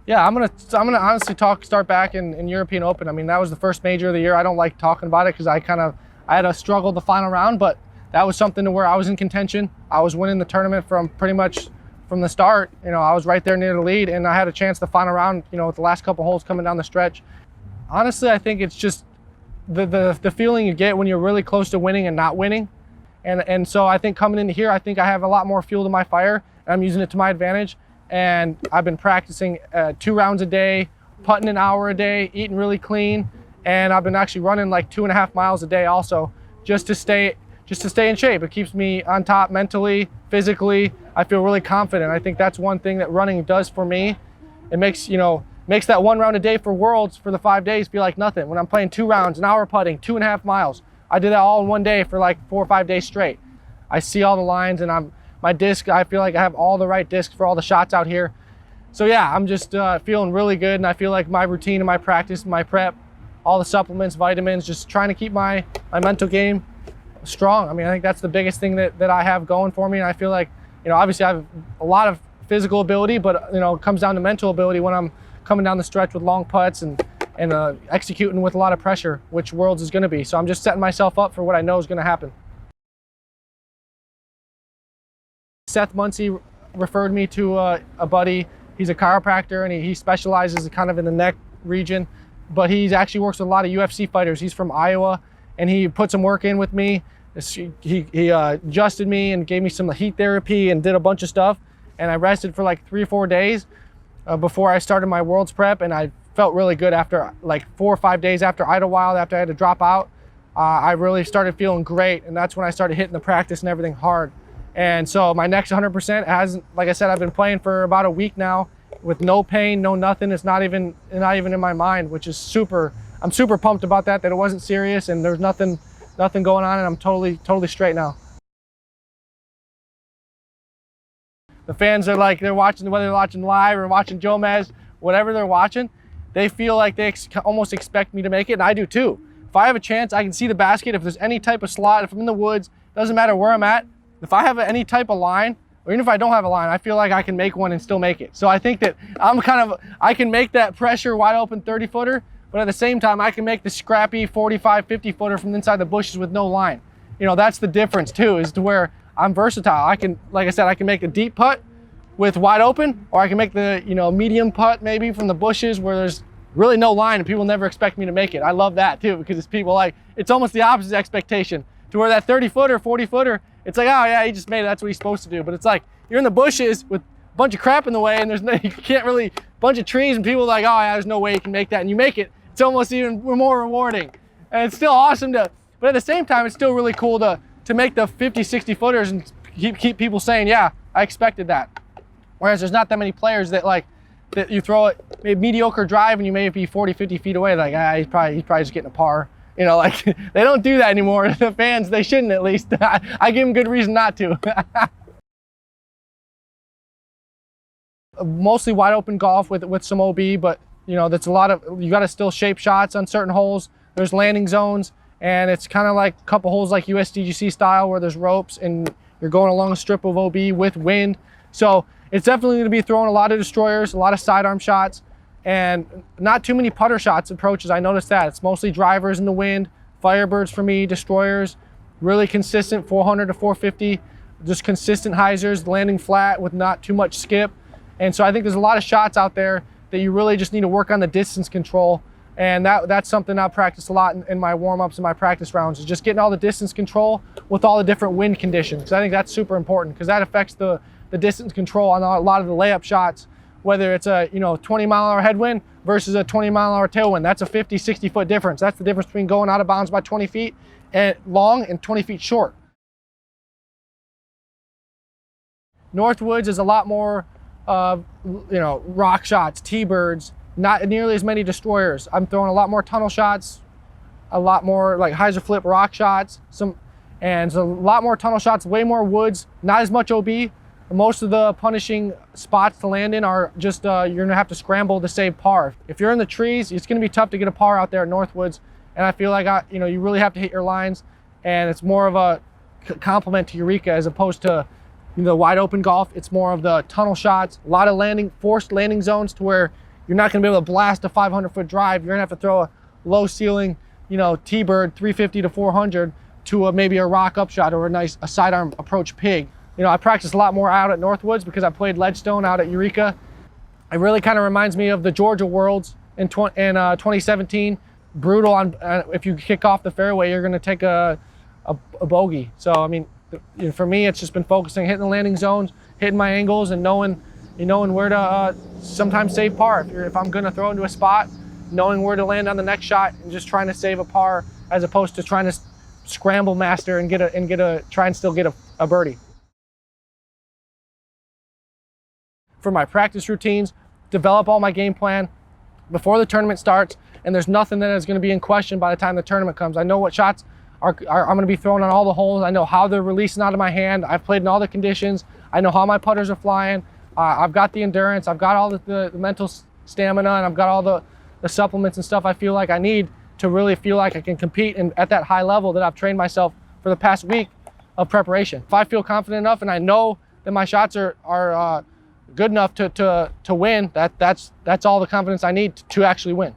Yeah, I'm gonna honestly start back in European Open. I mean, that was the first major of the year. I don't like talking about it because I had a struggle the final round, but that was something to where I was in contention. I was winning the tournament from pretty much from the start. You know, I was right there near the lead, and I had a chance the final round, you know, with the last couple holes coming down the stretch. Honestly, I think it's just the feeling you get when you're really close to winning and not winning. And so I think coming into here, I think I have a lot more fuel to my fire, and I'm using it to my advantage. And I've been practicing 2 rounds a day, putting an hour a day, eating really clean, and I've been actually running like 2.5 miles a day also, just to stay in shape. It keeps me on top mentally, physically. I feel really confident. I think that's one thing that running does for me. It makes that 1 round a day for Worlds for the 5 days feel like nothing. When I'm playing 2 rounds, an hour putting, 2.5 miles, I did that all in 1 day for like 4 or 5 days straight. I see all the lines, and my disc, I feel like I have all the right discs for all the shots out here. So yeah, I'm just feeling really good, and I feel like my routine and my practice, my prep, all the supplements, vitamins, just trying to keep my mental game strong. I mean, I think that's the biggest thing that I have going for me, and I feel like, you know, obviously I have a lot of physical ability, but, you know, it comes down to mental ability when I'm coming down the stretch with long putts and executing with a lot of pressure, which Worlds is going to be. So I'm just setting myself up for what I know is going to happen. Seth Muncie referred me to a buddy. He's a chiropractor, and he specializes kind of in the neck region, but he actually works with a lot of UFC fighters. He's from Iowa, and he put some work in with me. He adjusted me and gave me some heat therapy and did a bunch of stuff, and I rested for like 3 or 4 days before I started my Worlds prep, and I felt really good after like 4 or 5 days after Idlewild, after I had to drop out. I really started feeling great, and that's when I started hitting the practice and everything hard. And so my next 100% hasn't, like I said, I've been playing for about a week now with no pain, no nothing. It's not even in my mind, which is I'm super pumped about that it wasn't serious and there's nothing going on, and I'm totally straight now. The fans are like, they're watching, whether they're watching live or watching Jomez, whatever they're watching, they feel like they almost expect me to make it, and I do too. If I have a chance, I can see the basket. If there's any type of slot, if I'm in the woods, doesn't matter where I'm at, if I have any type of line, or even if I don't have a line, I feel like I can make one and still make it. So I think that I can make that pressure wide open 30-footer, but at the same time, I can make the scrappy 45, 50-footer from inside the bushes with no line. You know, that's the difference too, is to where I'm versatile. I can, like I said, I can make a deep putt with wide open, or I can make the, you know, medium putt maybe from the bushes where there's really no line and people never expect me to make it. I love that too, because it's people like, it's almost the opposite expectation, to where that 30-footer, 40-footer, it's like, oh yeah, he just made it, that's what he's supposed to do. But it's like, you're in the bushes with a bunch of crap in the way, and you can't really, bunch of trees, and people are like, oh yeah, there's no way you can make that, and you make it. It's almost even more rewarding. And it's still awesome but at the same time, it's still really cool to make the 50, 60 footers and keep people saying, yeah, I expected that. Whereas there's not that many players that you throw it, maybe mediocre drive, and you may be 40, 50 feet away, like, he's probably just getting a par. You know, like, they don't do that anymore. The fans, they shouldn't, at least. I give them good reason not to. Mostly wide open golf with some OB, but, you know, that's a lot of, you got to still shape shots on certain holes. There's landing zones, and it's kind of like a couple holes like USDGC style where there's ropes and you're going along a strip of OB with wind. So it's definitely going to be throwing a lot of destroyers, a lot of sidearm shots, and not too many putter shots approaches. I noticed that. It's mostly drivers in the wind, Firebirds for me, destroyers, really consistent 400 to 450, just consistent hyzers, landing flat with not too much skip. And so I think there's a lot of shots out there that you really just need to work on the distance control. And that's something I practice a lot in my warm-ups and my practice rounds, is just getting all the distance control with all the different wind conditions. Because I think that's super important, because that affects the distance control on a lot of the layup shots, whether it's a 20-mile-an-hour headwind versus a 20-mile-an-hour tailwind. That's a 50, 60-foot difference. That's the difference between going out of bounds by 20 feet and long and 20 feet short. Northwoods is a lot more rock shots, T-birds, not nearly as many destroyers. I'm throwing a lot more tunnel shots, a lot more like hyzer flip rock shots, and a lot more tunnel shots, way more woods, not as much OB. Most of the punishing spots to land in are just, you're gonna have to scramble to save par. If you're in the trees, it's gonna be tough to get a par out there at Northwoods. And I feel like, you really have to hit your lines, and it's more of a complement to EUREKA as opposed to wide open golf. It's more of the tunnel shots, a lot of forced landing zones to where you're not gonna be able to blast a 500-foot drive. You're gonna have to throw a low ceiling, you know, T-bird 350 to 400 to maybe a rock upshot or a sidearm approach pig. You know, I practice a lot more out at NORTHWOOD's because I played Ledgestone out at EUREKA. It really kind of reminds me of the Georgia Worlds in 2017. Brutal on, if you kick off the fairway, you're gonna take a bogey. So, I mean, for me, it's just been focusing, hitting the landing zones, hitting my angles, and knowing where to sometimes save par. If I'm gonna throw into a spot, knowing where to land on the next shot and just trying to save a par as opposed to trying to scramble master and try and still get a birdie. For my practice routines, develop all my game plan before the tournament starts, and there's nothing that is going to be in question by the time the tournament comes. I know what shots I'm going to be throwing on all the holes. I know how they're releasing out of my hand. I've played in all the conditions. I know how my putters are flying. I've got the endurance. I've got all the mental stamina, and I've got all the supplements and stuff I feel like I need to really feel like I can compete at that high level that I've trained myself for the past week of preparation. If I feel confident enough and I know that my shots are good enough to win, that's all the confidence I need to actually win.